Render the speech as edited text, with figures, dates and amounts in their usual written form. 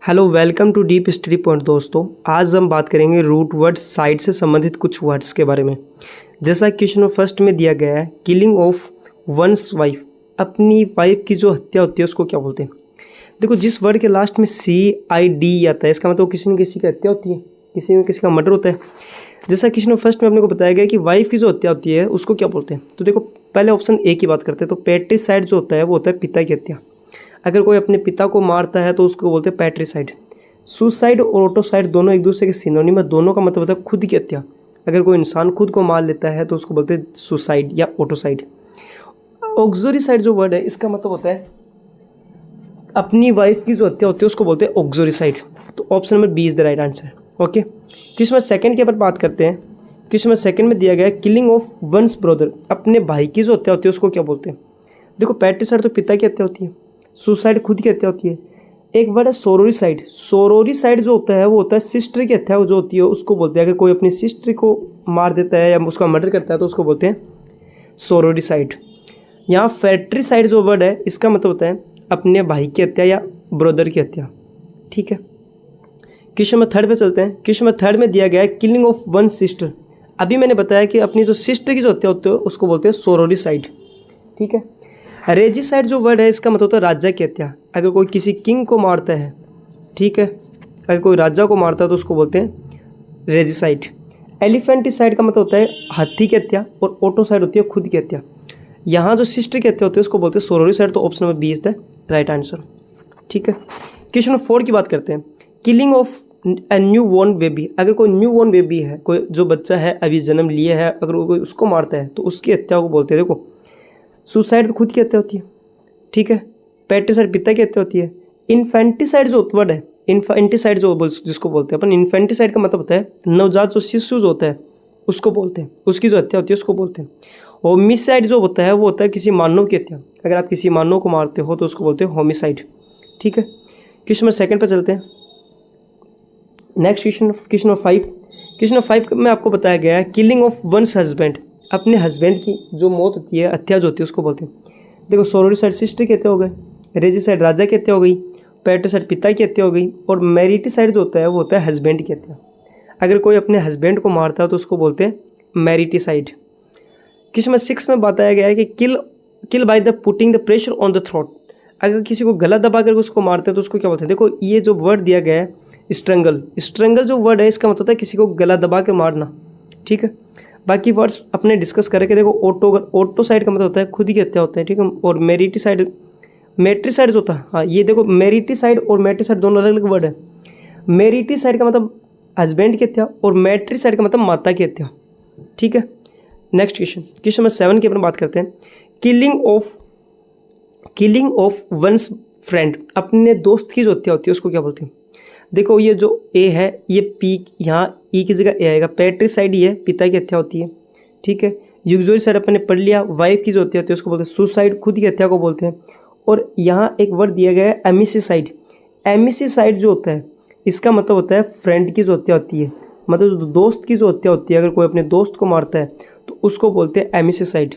Hello, welcome to deep study point. दोस्तों, आज हम बात करेंगे रूट वर्ड साइड से संबंधित कुछ वर्ड्स के बारे में। जैसा क्वेश्चन नंबर फर्स्ट में दिया गया है, किलिंग ऑफ वंस वाइफ, अपनी वाइफ की जो हत्या होती है उसको क्या बोलते हैं। देखो, जिस वर्ड के लास्ट में CID आता है, इसका मतलब किसी न किसी की हत्या होती है, किसी न किसी का मर्डर होता है। जैसा क्वेश्चन नंबर फर्स्ट में अपने को बताया गया कि वाइफ की जो हत्या होती है उसको क्या बोलते हैं। तो देखो, पहले ऑप्शन ए की बात करते हैं। तो पैट्रिसाइड जो होता है वो होता है पिता की हत्या। अगर कोई अपने पिता को मारता है तो उसको बोलते हैं पैट्रिसाइड। सुसाइड और ऑटोसाइड दोनों एक दूसरे के सिनोनिम है, दोनों का मतलब होता है खुद की हत्या। अगर कोई इंसान खुद को मार लेता है तो उसको बोलते हैं सुसाइड या ऑटोसाइड। ऑक्सोरिसाइड जो वर्ड है इसका मतलब होता है अपनी वाइफ की जो हत्या होती है उसको बोलते हैं ऑक्सोरिसाइड। तो option number B is the right answer. Okay, question number second के ऊपर बात करते हैं। क्वेश्चन नंबर सेकंड में दिया गया है किलिंग ऑफ वंस ब्रदर, अपने भाई की जो हत्या होती है उसको क्या बोलते हैं। देखो, पैट्रिसाइड तो पिता की हत्या होती है, सुसाइड खुद की हत्या होती है। एक वर्ड है सोरोरिसाइड। सोरोरिसाइड जो होता है वो होता है सिस्टर की हत्या जो होती है उसको बोलते हैं। अगर कोई अपनी सिस्टर को मार देता है या उसका मर्डर करता है तो उसको बोलते हैं सोरोरिसाइड। यहाँ फैट्रिसाइड जो वर्ड है इसका मतलब होता है अपने भाई की हत्या या ब्रदर की हत्या। ठीक है, क्वेश्चन नंबर थर्ड पे चलते हैं। क्वेश्चन नंबर थर्ड में दिया गया है किलिंग ऑफ वन सिस्टर। अभी मैंने बताया कि अपनी जो सिस्टर की जो हत्या होती है उसको बोलते हैं सोरोरिसाइड। ठीक है, रेजिसाइड जो वर्ड है इसका मतलब होता है राजा की हत्या। अगर कोई किसी किंग को मारता है, ठीक है, अगर कोई राजा को मारता है तो उसको बोलते हैं रेजिसाइड। एलिफेंटिसाइड का मतलब होता है हाथी की हत्या, और ऑटोसाइड होती है खुद की हत्या। यहाँ जो सिस्टर की हत्या होती है उसको बोलते हैं सोरोरिसाइड। तो option number B is the right answer. ठीक है, क्वेश्चन नंबर 4 की बात करते हैं। Killing of a new born baby. अगर कोई न्यू बॉर्न बेबी है, कोई जो बच्चा है अभी जन्म लिया है, अगर कोई उसको मारता है तो उसकी हत्या को बोलते हैं। देखो, सुसाइड तो खुद की हत्या होती है, ठीक है, पैट्रिसाइड पिता की हत्या होती है। इन्फेंटिसाइड जो वर्ड है, इन्फेंटिसाइड जिसको बोलते हैं अपन, इन्फेंटिसाइड का मतलब होता है नवजात जो शिशु जो होता है उसको बोलते हैं, उसकी जो हत्या होती है उसको बोलते हैं। होमिसाइड जो होता है वो होता है किसी मानव की हत्या। अगर आप किसी मानव को मारते हो तो उसको बोलते हैं होमिसाइड। ठीक है, क्वेश्चन नंबर सेकंड पर चलते हैं। Next question number 5। Question number 5 में आपको बताया गया है किलिंग ऑफ वंस हस्बैंड, अपने हस्बैंड की जो मौत होती है, हत्या जो होती है उसको बोलते हैं। देखो, सोरोरिसाइड सिस्टर की हत्या हो गई, रेजिसाइड राजा की हत्या हो गई, पैट्रिसाइड पिता की हत्या हो गई, और मैरिटिसाइड जो होता है वो होता है हस्बैंड की हत्या। अगर कोई अपने हस्बैंड को मारता है तो उसको बोलते हैं मैरिटिसाइड। क्वेश्चन नंबर 6 में बताया गया है कि kill by the putting the pressure on the throat. अगर किसी को गला दबा कर उसको मारते हैं तो उसको क्या बोलते हैं। देखो, ये जो वर्ड दिया गया है स्ट्रंगल, स्ट्रंगल जो वर्ड है इसका मतलब होता है किसी को गला दबा के मारना। ठीक है, बाकी वर्ड्स अपने डिस्कस करेंगे। देखो, ऑटोसाइड का मतलब होता है खुद की हत्या होता है, ठीक है, और मैट्रिसाइड जो होता है, हाँ ये देखो, मैरिटिसाइड और मैट्रिसाइड दोनों अलग अलग वर्ड है। मैरिटिसाइड का मतलब हस्बैंड की हत्या और मैट्रिसाइड का मतलब माता की हत्या। ठीक है, नेक्स्ट क्वेश्चन नंबर 7 की अपन बात करते हैं। किलिंग ऑफ वंस फ्रेंड, अपने दोस्त की जो हत्या होती है उसको क्या बोलते हैं। देखो, ये जो ए है ये पी, यहाँ ई की जगह ए आएगा। पैट्रिसाइड ये पिता की हत्या होती है, ठीक है। यूक्सोरिसाइड अपन ने पढ़ लिया, वाइफ की जो हत्या होती है उसको बोलते हैं सुसाइड, खुद की हत्या को बोलते हैं। और यहाँ एक वर्ड दिया गया है एमिसिसाइड। एमिसिसाइड जो होता है इसका मतलब होता है फ्रेंड की जो हत्या होती है, मतलब जो दोस्त की जो हत्या होती है। अगर कोई अपने दोस्त को मारता है तो उसको बोलते हैं एमिसिसाइड।